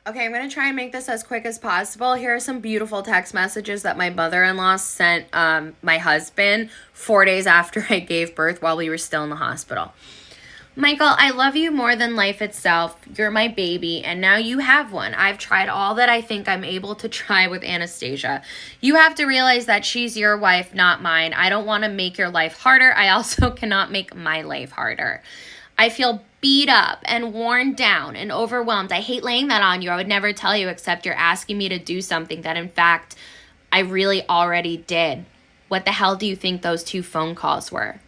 Okay, I'm going to try and make this as quick as possible. Here are some beautiful text messages that my mother-in-law sent my husband 4 days after I gave birth while we were still in the hospital. Michael, I love you more than life itself. You're my baby, and now you have one. I've tried all that I think I'm able to try with Anastasia. You have to realize that she's your wife, not mine. I don't want to make your life harder. I also cannot make my life harder. I feel beat up and worn down and overwhelmed. I hate laying that on you. I would never tell you except you're asking me to do something that, in fact, I really already did. What the hell do you think those 2 phone calls were?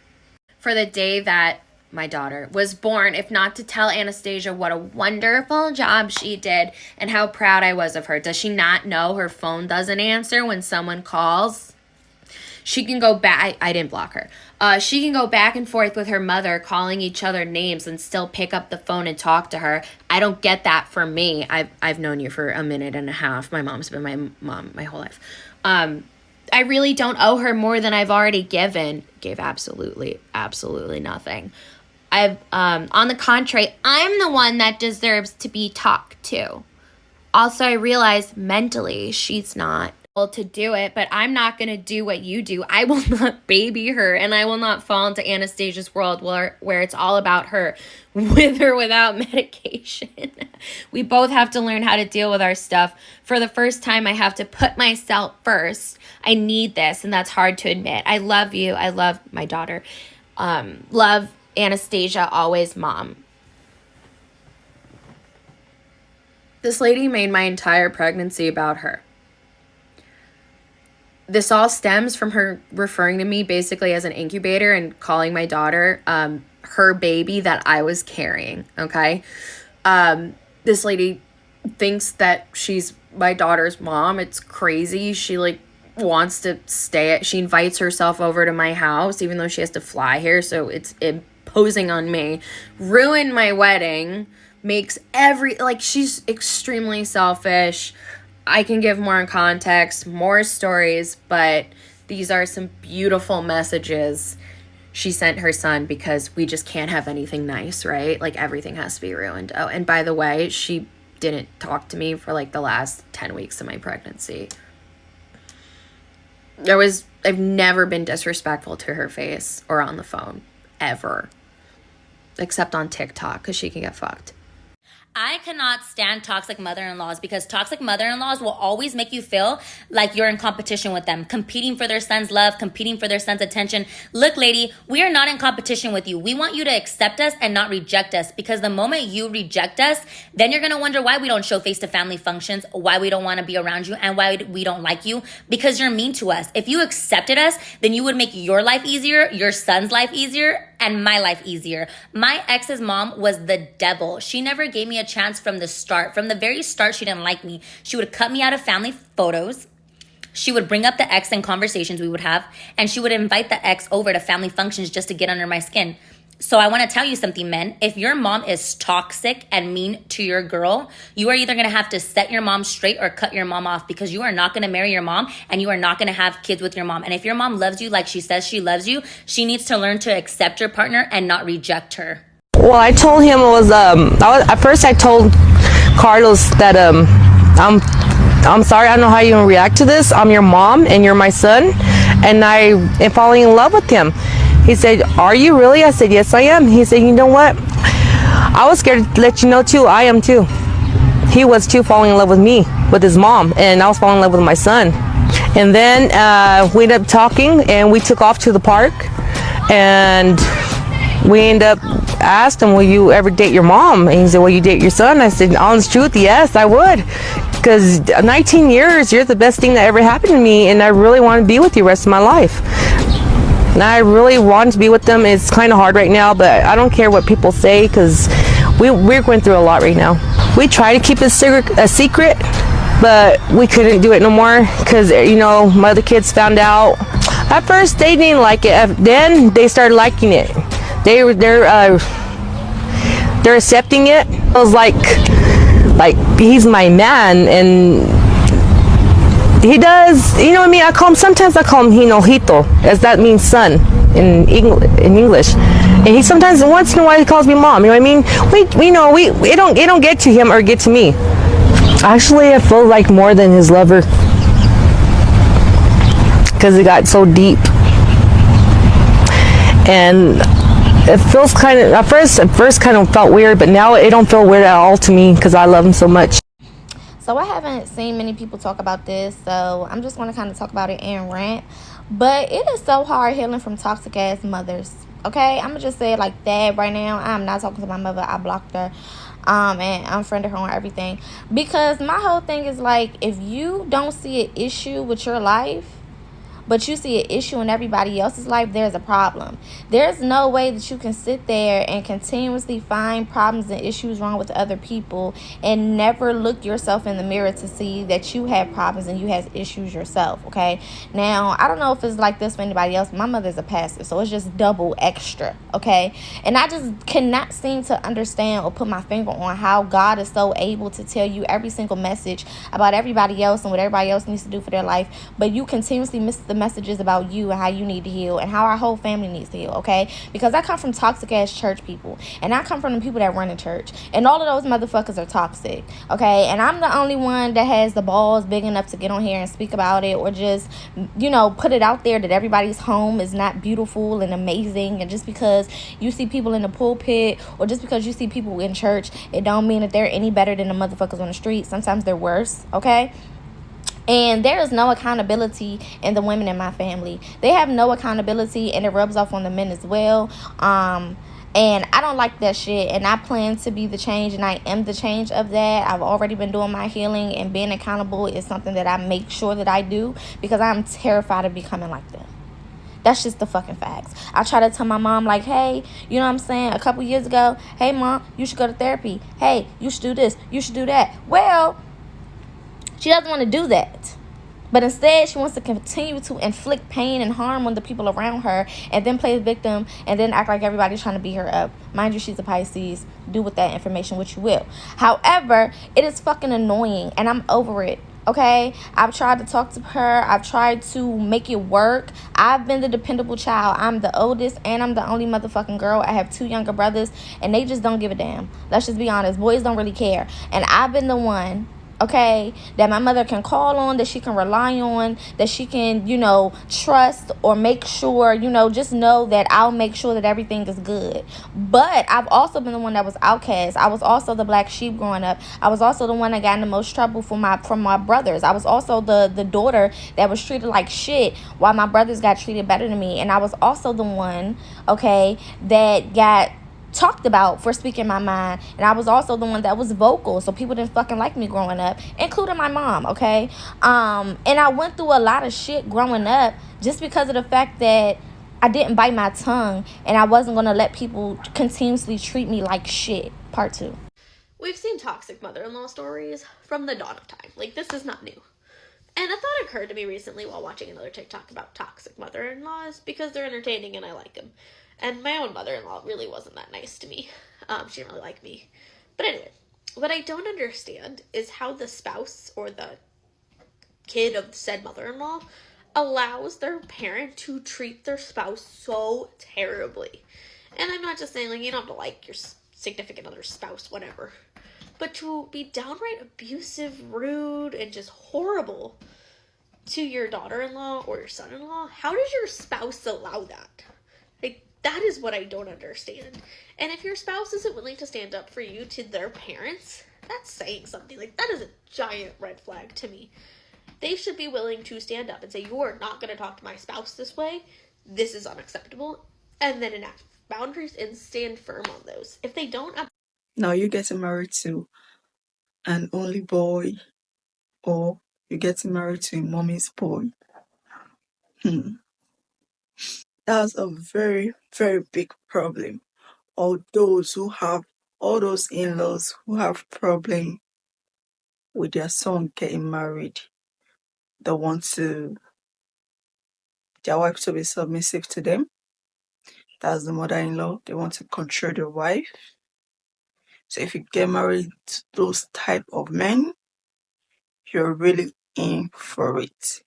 For the day that my daughter was born, if not to tell Anastasia what a wonderful job she did and how proud I was of her. Does she not know her phone doesn't answer when someone calls? She can go back. I didn't block her. She can go back and forth with her mother, calling each other names and still pick up the phone and talk to her. I don't get that from me. I've known you for a minute and a half. My mom's been my mom my whole life. I really don't owe her more than I've already given. Gave absolutely nothing. On the contrary, I'm the one that deserves to be talked to. Also, I realize mentally she's not to do it, but I'm not going to do what you do. I will not baby her, and I will not fall into Anastasia's world where it's all about her, with or without medication. We both have to learn how to deal with our stuff. For the first time, I have to put myself first. I need this, and that's hard to admit. I love you. I love my daughter. Love Anastasia, always, Mom. This lady made my entire pregnancy about her. This all stems from her referring to me basically as an incubator and calling my daughter her baby that I was carrying, okay? This lady thinks that she's my daughter's mom. It's crazy. She, wants to she invites herself over to my house, even though she has to fly here, so it's imposing on me. Ruined my wedding. Makes she's extremely selfish. I can give more context, more stories, but these are some beautiful messages she sent her son because we just can't have anything nice, right? Everything has to be ruined. Oh, and by the way, she didn't talk to me for the last 10 weeks of my pregnancy. I've never been disrespectful to her face or on the phone, ever. Except on TikTok, because she can get fucked. I cannot stand toxic mother-in-laws because toxic mother-in-laws will always make you feel like you're in competition with them, competing for their son's love, competing for their son's attention. Look, lady, we are not in competition with you. We want you to accept us and not reject us, because the moment you reject us, then you're going to wonder why we don't show face to family functions, why we don't want to be around you, and why we don't like you, because you're mean to us. If you accepted us, then you would make your life easier, your son's life easier, and my life easier. My ex's mom was the devil. She never gave me a chance from the start. From the very start, she didn't like me. She would cut me out of family photos. She would bring up the ex in conversations we would have, and she would invite the ex over to family functions just to get under my skin. So I want to tell you something, men. If your mom is toxic and mean to your girl, you are either going to have to set your mom straight or cut your mom off, because you are not going to marry your mom and you are not going to have kids with your mom. And if your mom loves you like she says she loves you, she needs to learn to accept your partner and not reject her. Well, I told him at first I told Carlos that I'm sorry, I don't know how you're going to react to this. I'm your mom and you're my son, and I am falling in love with him. He said, are you really? I said, yes, I am. He said, you know what? I was scared to let you know, too. I am, too. He was, too, falling in love with me, with his mom, and I was falling in love with my son. And then we ended up talking, and we took off to the park, and we ended up asked him, will you ever date your mom? And he said, will you date your son? I said, honest truth, yes, I would. Because 19 years, you're the best thing that ever happened to me, and I really want to be with you the rest of my life. And I really want to be with them. It's kind of hard right now, but I don't care what people say, because we're going through a lot right now. We try to keep it a secret, but we couldn't do it no more, because, my other kids found out. At first, they didn't like it. Then they started liking it. They're accepting it. I was like he's my man, and he does, you know what I mean? Sometimes I call him Hinojito, as that means son in English. And he sometimes, once in a while, he calls me mom. You know what I mean? It don't get to him or get to me. Actually, I feel like more than his lover because it got so deep. And it feels kind of, at first kind of felt weird, but now it don't feel weird at all to me because I love him so much. So I haven't seen many people talk about this, so I'm just going to kind of talk about it and rant. But it is so hard healing from toxic ass mothers. Okay, I'm gonna just say it like that right now. I'm not talking to my mother. I blocked her, and unfriended her on everything because my whole thing is like, if you don't see an issue with your life, but you see an issue in everybody else's life, there's a problem. There's no way that you can sit there and continuously find problems and issues wrong with other people and never look yourself in the mirror to see that you have problems and you have issues yourself, okay? Now, I don't know if it's like this for anybody else. My mother's a pastor, so it's just double extra, okay? And I just cannot seem to understand or put my finger on how God is so able to tell you every single message about everybody else and what everybody else needs to do for their life, but you continuously miss the messages about you and how you need to heal and how our whole family needs to heal, okay? Because I come from toxic ass church people, and I come from the people that run the church, and all of those motherfuckers are toxic, okay? And I'm the only one that has the balls big enough to get on here and speak about it, or just, put it out there that everybody's home is not beautiful and amazing. And just because you see people in the pulpit, or just because you see people in church, it don't mean that they're any better than the motherfuckers on the street. Sometimes they're worse, okay? And there is no accountability in the women in my family. They have no accountability, and it rubs off on the men as well. And I don't like that shit. And I plan to be the change, and I am the change of that. I've already been doing my healing, and being accountable is something that I make sure that I do because I'm terrified of becoming like them. That's just the fucking facts. I try to tell my mom, like, hey, you know what I'm saying? A couple years ago, hey, mom, you should go to therapy. Hey, you should do this. You should do that. Well, she doesn't want to do that. But instead, she wants to continue to inflict pain and harm on the people around her, and then play the victim, and then act like everybody's trying to beat her up. Mind you, she's a Pisces. Do with that information what you will. However, it is fucking annoying, and I'm over it. Okay, I've tried to talk to her. I've tried to make it work. I've been the dependable child. I'm the oldest, and I'm the only motherfucking girl. I have 2 younger brothers, and they just don't give a damn. Let's just be honest. Boys don't really care. And I've been the one, okay, that my mother can call on, that she can rely on, that she can, trust, or make sure, just know that I'll make sure that everything is good. But I've also been the one that was outcast. I was also the black sheep growing up. I was also the one that got in the most trouble from my brothers. I was also the daughter that was treated like shit while my brothers got treated better than me. And I was also the one, okay, that got talked about for speaking my mind. And I was also the one that was vocal, so people didn't fucking like me growing up, including my mom, okay? And I went through a lot of shit growing up just because of the fact that I didn't bite my tongue, and I wasn't gonna let people continuously treat me like shit. Part 2. We've seen toxic mother-in-law stories from the dawn of time. Like, this is not new. And a thought occurred to me recently while watching another TikTok about toxic mother-in-laws, because they're entertaining and I like them. And my own mother-in-law really wasn't that nice to me. She didn't really like me. But anyway, what I don't understand is how the spouse or the kid of said mother-in-law allows their parent to treat their spouse so terribly. And I'm not just saying, like, you don't have to like your significant other's spouse, whatever. But to be downright abusive, rude, and just horrible to your daughter-in-law or your son-in-law, how does your spouse allow that? Like, that is what I don't understand. And if your spouse isn't willing to stand up for you to their parents, that's saying something. Like, that is a giant red flag to me. They should be willing to stand up and say, you are not going to talk to my spouse this way. This is unacceptable. And then enact boundaries and stand firm on those. If they don't... Now you're getting married to an only boy, or you're getting married to a mommy's boy. That's a very, very big problem. All those in-laws who have problem with their son getting married, they want their wife to be submissive to them. That's the mother-in-law. They want to control their wife. So if you get married to those type of men, you're really in for it,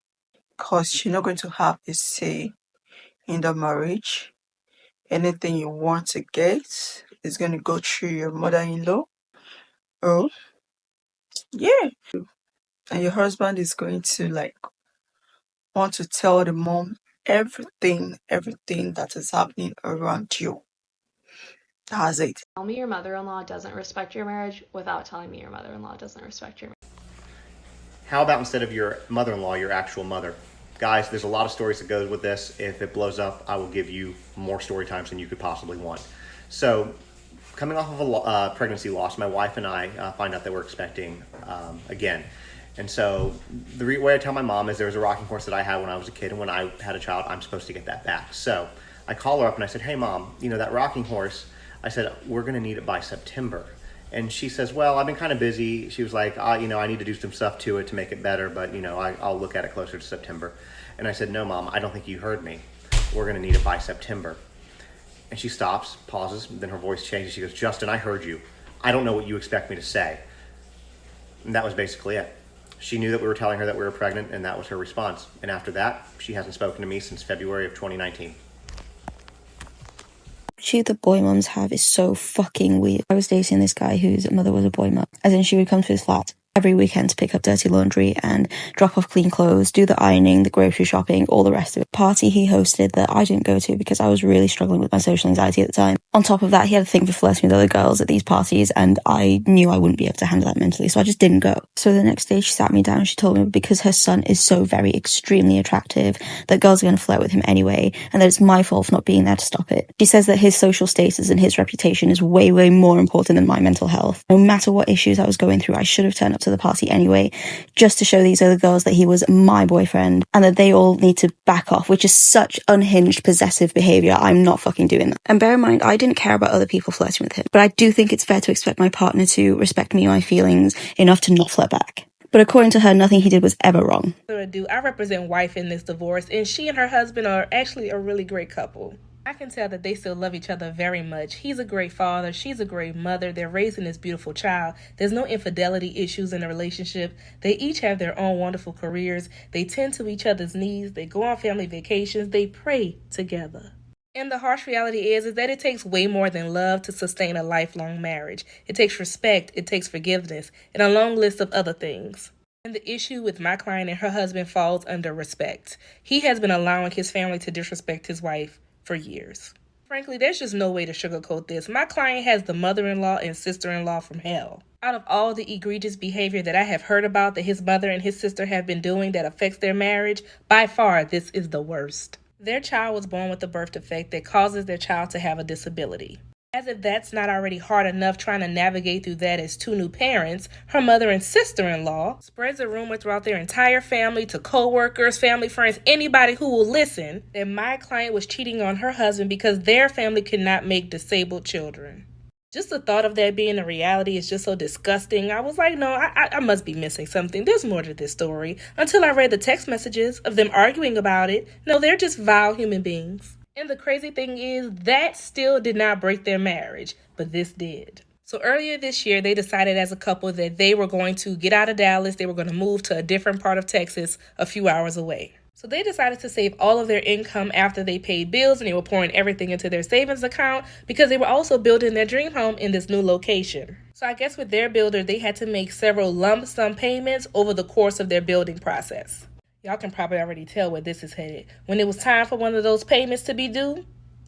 because you're not going to have a say in the marriage. Anything you want to get is going to go through your mother-in-law, or Yeah. And your husband is going to like want to tell the mom everything that is happening around you. That's it. Tell me your mother-in-law doesn't respect your marriage without telling me your mother-in-law doesn't respect your marriage. How about instead of your mother-in-law, your actual mother? Guys, there's a lot of stories that goes with this. If it blows up, I will give you more story times than you could possibly want. So, coming off of a pregnancy loss, my wife and I find out that we're expecting again. And so the way I tell my mom is there was a rocking horse that I had when I was a kid, and when I had a child, I'm supposed to get that back. So I call her up and I said, hey mom, that rocking horse, I said, we're gonna need it by September. And she says, well, I've been kind of busy. She was like, I need to do some stuff to it to make it better, but I'll look at it closer to September. And I said, no mom, I don't think you heard me. We're gonna need it by September. And she stops, pauses, then her voice changes. She goes, Justin, I heard you. I don't know what you expect me to say. And that was basically it. She knew that we were telling her that we were pregnant, and that was her response. And after that, she hasn't spoken to me since February of 2019. The boy mums have is so fucking weird. I was dating this guy whose mother was a boy mum. As in, she would come to his flat every weekend to pick up dirty laundry and drop off clean clothes, do the ironing, the grocery shopping, all the rest of it. Party he hosted that I didn't go to because I was really struggling with my social anxiety at the time. On top of that, he had a thing for flirting with other girls at these parties, and I knew I wouldn't be able to handle that mentally, so I just didn't go. So the next day she sat me down and she told me because her son is so very extremely attractive that girls are going to flirt with him anyway, and that it's my fault for not being there to stop it. She says that his social status and his reputation is way, way more important than my mental health. No matter what issues I was going through, I should have turned up to the party anyway, just to show these other girls that he was my boyfriend and that they all need to back off, which is such unhinged, possessive behaviour. I'm not fucking doing that. And bear in mind, I didn't care about other people flirting with him, but I do think it's fair to expect my partner to respect me and my feelings enough to not flirt back. But according to her, nothing he did was ever wrong. I represent wife in this divorce, and she and her husband are actually a really great couple. I can tell that they still love each other very much. He's a great father. She's a great mother. They're raising this beautiful child. There's no infidelity issues in the relationship. They each have their own wonderful careers. They tend to each other's needs. They go on family vacations. They pray together. And the harsh reality is that it takes way more than love to sustain a lifelong marriage. It takes respect, it takes forgiveness, and a long list of other things. And the issue with my client and her husband falls under respect. He has been allowing his family to disrespect his wife for years. Frankly, there's just no way to sugarcoat this. My client has the mother-in-law and sister-in-law from hell. Out of all the egregious behavior that I have heard about that his mother and his sister have been doing that affects their marriage, by far this is the worst. Their child was born with a birth defect that causes their child to have a disability. As if that's not already hard enough trying to navigate through that as two new parents, her mother and sister-in-law spreads a rumor throughout their entire family to co-workers, family friends, anybody who will listen, that my client was cheating on her husband because their family could not make disabled children. Just the thought of that being a reality is just so disgusting. I was like, no, I must be missing something. There's more to this story. Until I read the text messages of them arguing about it. No, they're just vile human beings. And the crazy thing is, that still did not break their marriage, but this did. So earlier this year, they decided as a couple that they were going to get out of Dallas. They were going to move to a different part of Texas a few hours away. So they decided to save all of their income after they paid bills, and they were pouring everything into their savings account because they were also building their dream home in this new location. So I guess with their builder, they had to make several lump sum payments over the course of their building process. Y'all can probably already tell where this is headed. When it was time for one of those payments to be due,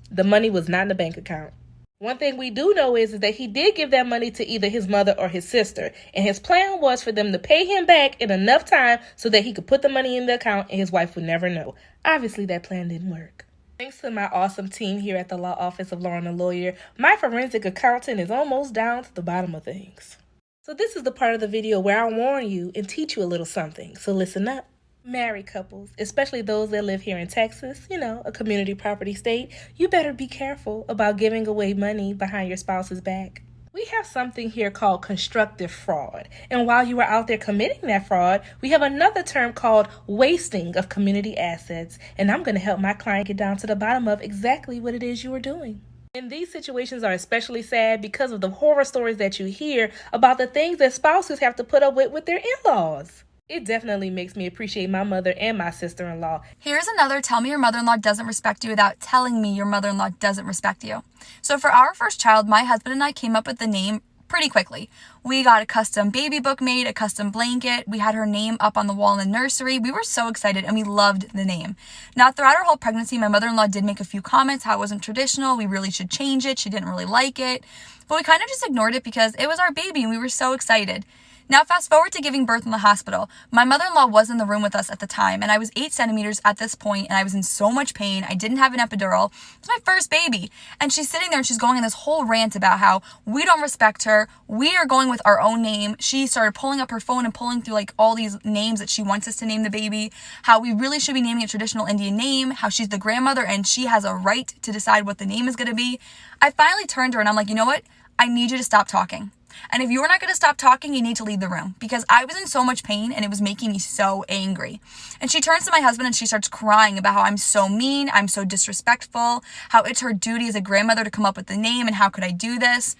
the money was not in the bank account. One thing we do know is that he did give that money to either his mother or his sister, and his plan was for them to pay him back in enough time so that he could put the money in the account and his wife would never know. Obviously, that plan didn't work. Thanks to my awesome team here at the Law Office of Lauren the Lawyer, my forensic accountant is almost down to the bottom of things. So this is the part of the video where I warn you and teach you a little something, so listen up. Married couples, especially those that live here in Texas, a community property state, you better be careful about giving away money behind your spouse's back. We have something here called constructive fraud, and while you are out there committing that fraud, we have another term called wasting of community assets, and I'm going to help my client get down to the bottom of exactly what it is you are doing. And these situations are especially sad because of the horror stories that you hear about the things that spouses have to put up with their in-laws. It definitely makes me appreciate my mother and my sister-in-law. Here's another tell me your mother-in-law doesn't respect you without telling me your mother-in-law doesn't respect you. So for our first child, my husband and I came up with the name pretty quickly. We got a custom baby book made, a custom blanket. We had her name up on the wall in the nursery. We were so excited and we loved the name. Now, throughout her whole pregnancy, my mother-in-law did make a few comments how it wasn't traditional. We really should change it. She didn't really like it. But we kind of just ignored it because it was our baby and we were so excited. Now, fast forward to giving birth in the hospital. My mother-in-law was in the room with us at the time, and I was 8 centimeters at this point, and I was in so much pain. I didn't have an epidural. It's my first baby. And she's sitting there and she's going on this whole rant about how we don't respect her. We are going with our own name. She started pulling up her phone and pulling through like all these names that she wants us to name the baby, how we really should be naming a traditional Indian name, how she's the grandmother and she has a right to decide what the name is going to be. I finally turned to her and I'm like, you know what? I need you to stop talking. And if you're not going to stop talking, you need to leave the room because I was in so much pain and it was making me so angry. And she turns to my husband and she starts crying about how I'm so mean, I'm so disrespectful, how it's her duty as a grandmother to come up with the name and how could I do this?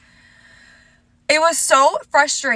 It was so frustrating.